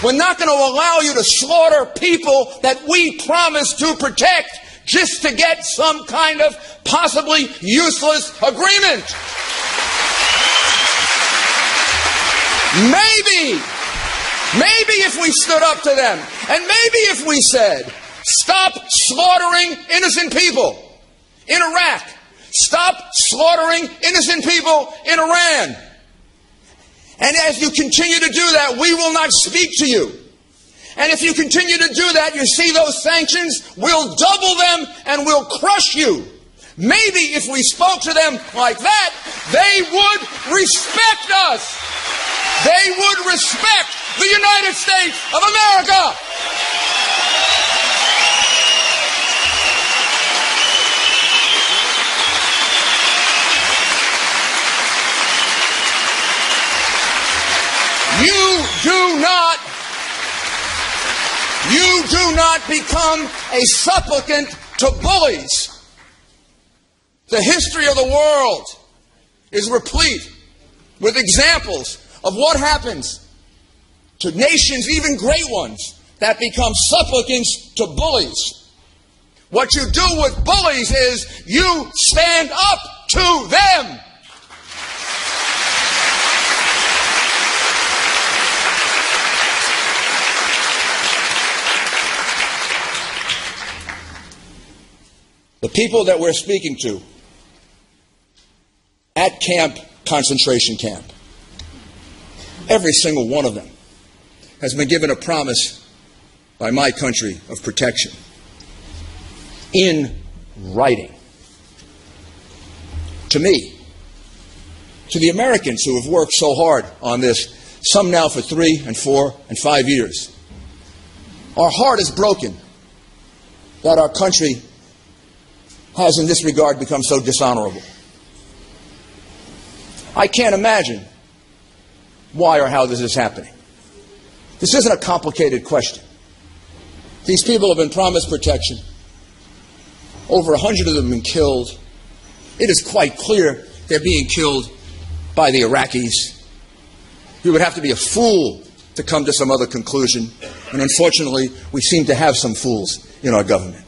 We're not going to allow you to slaughter people that we promised to protect just to get some kind of possibly useless agreement. Maybe if we stood up to them, and maybe if we said, stop slaughtering innocent people in Iraq, stop slaughtering innocent people in Iran. And as you continue to do that, we will not speak to you. And if you continue to do that, you see those sanctions, we'll double them and we'll crush you. Maybe if we spoke to them like that, they would respect us. They would respect the United States of America. You do not become a supplicant to bullies. The history of the world is replete with examples of what happens to nations, even great ones, that become supplicants to bullies. What you do with bullies is you stand up to them. The people that we're speaking to at concentration camp, every single one of them has been given a promise by my country of protection in writing. To me, to the Americans who have worked so hard on this, some now for 3 and 4 and 5 years, our heart is broken that our country has in this regard become so dishonorable. I can't imagine why or how this is happening. This isn't a complicated question. These people have been promised protection. Over 100 of them have been killed. It is quite clear they're being killed by the Iraqis. You would have to be a fool to come to some other conclusion. And unfortunately, we seem to have some fools in our government.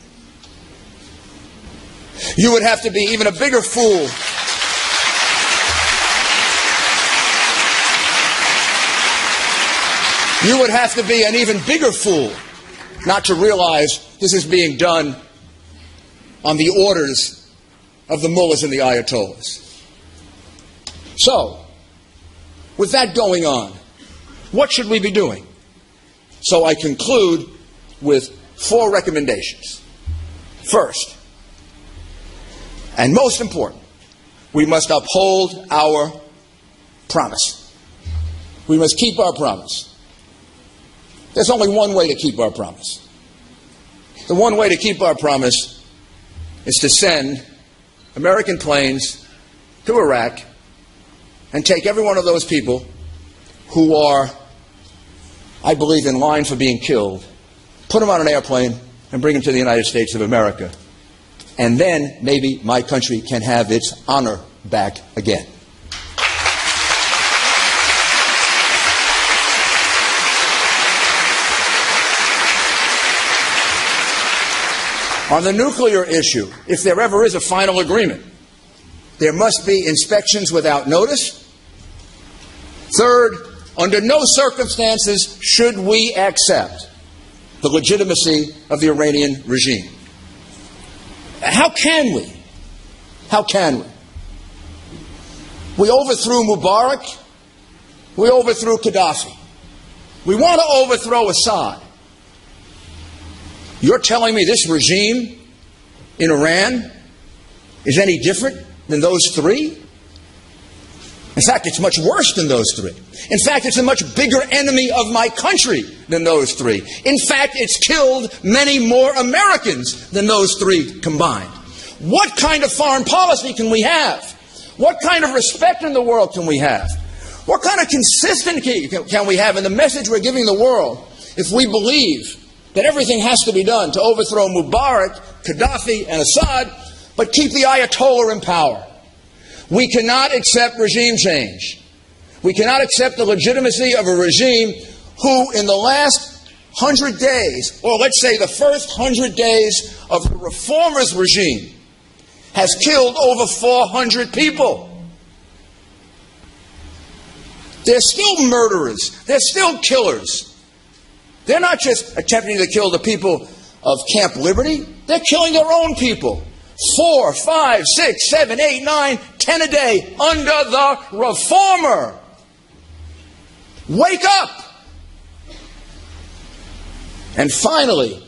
You would have to be even a bigger fool You would have to be an even bigger fool not to realize this is being done on the orders of the mullahs and the ayatollahs. So, with that going on, what should we be doing? So I conclude with 4 recommendations. First, and most important, we must uphold our promise. We must keep our promise. There's only one way to keep our promise. The one way to keep our promise is to send American planes to Iraq and take every one of those people who are, I believe, in line for being killed, put them on an airplane and bring them to the United States of America. And then maybe my country can have its honor back again. On the nuclear issue, if there ever is a final agreement, there must be inspections without notice. Third, under no circumstances should we accept the legitimacy of the Iranian regime. How can we? How can we? We overthrew Mubarak. We overthrew Gaddafi. We want to overthrow Assad. You're telling me this regime in Iran is any different than those 3? In fact, it's much worse than those 3. In fact, it's a much bigger enemy of my country than those 3. In fact, it's killed many more Americans than those 3 combined. What kind of foreign policy can we have? What kind of respect in the world can we have? What kind of consistency can we have in the message we're giving the world if we believe that everything has to be done to overthrow Mubarak, Gaddafi, and Assad, but keep the Ayatollah in power? We cannot accept regime change. We cannot accept the legitimacy of a regime who in the last 100 days, or let's say the first 100 days of the reformers' regime, has killed over 400 people. They're still murderers. They're still killers. They're not just attempting to kill the people of Camp Liberty. They're killing their own people. 4, 5, 6, 7, 8, 9, 10 a day under the reformer. Wake up! And finally,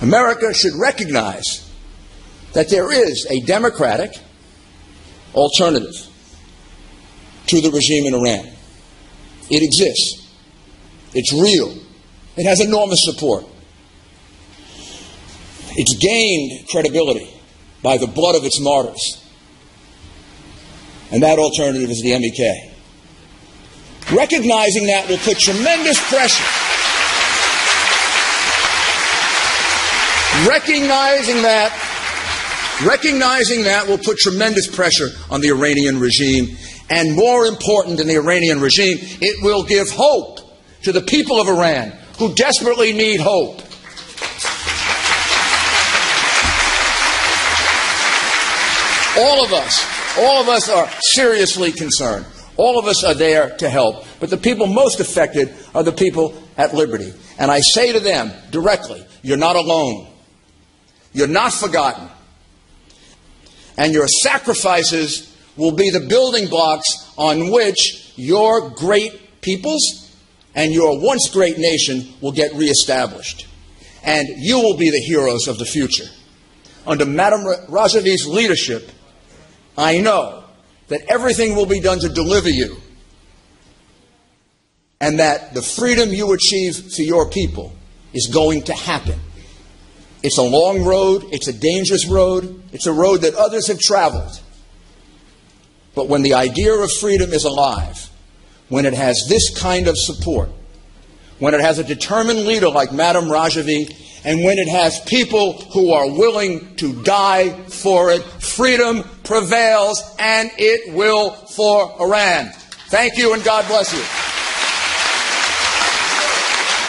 America should recognize that there is a democratic alternative to the regime in Iran. It exists. It's real. It has enormous support. It's gained credibility by the blood of its martyrs. And that alternative is the MEK. Recognizing that will put tremendous pressure. Recognizing that will put tremendous pressure on the Iranian regime. And more important than the Iranian regime, it will give hope to the people of Iran who desperately need hope. All of us are seriously concerned. All of us are there to help. But the people most affected are the people at Liberty. And I say to them directly, you're not alone. You're not forgotten. And your sacrifices will be the building blocks on which your great peoples and your once great nation will get reestablished. And you will be the heroes of the future. Under Madame Rajavi's leadership, I know that everything will be done to deliver you, and that the freedom you achieve for your people is going to happen. It's a long road. It's a dangerous road. It's a road that others have traveled. But when the idea of freedom is alive, when it has this kind of support, when it has a determined leader like Madame Rajavi, and when it has people who are willing to die for it, freedom prevails, and it will for Iran. Thank you, and God bless you.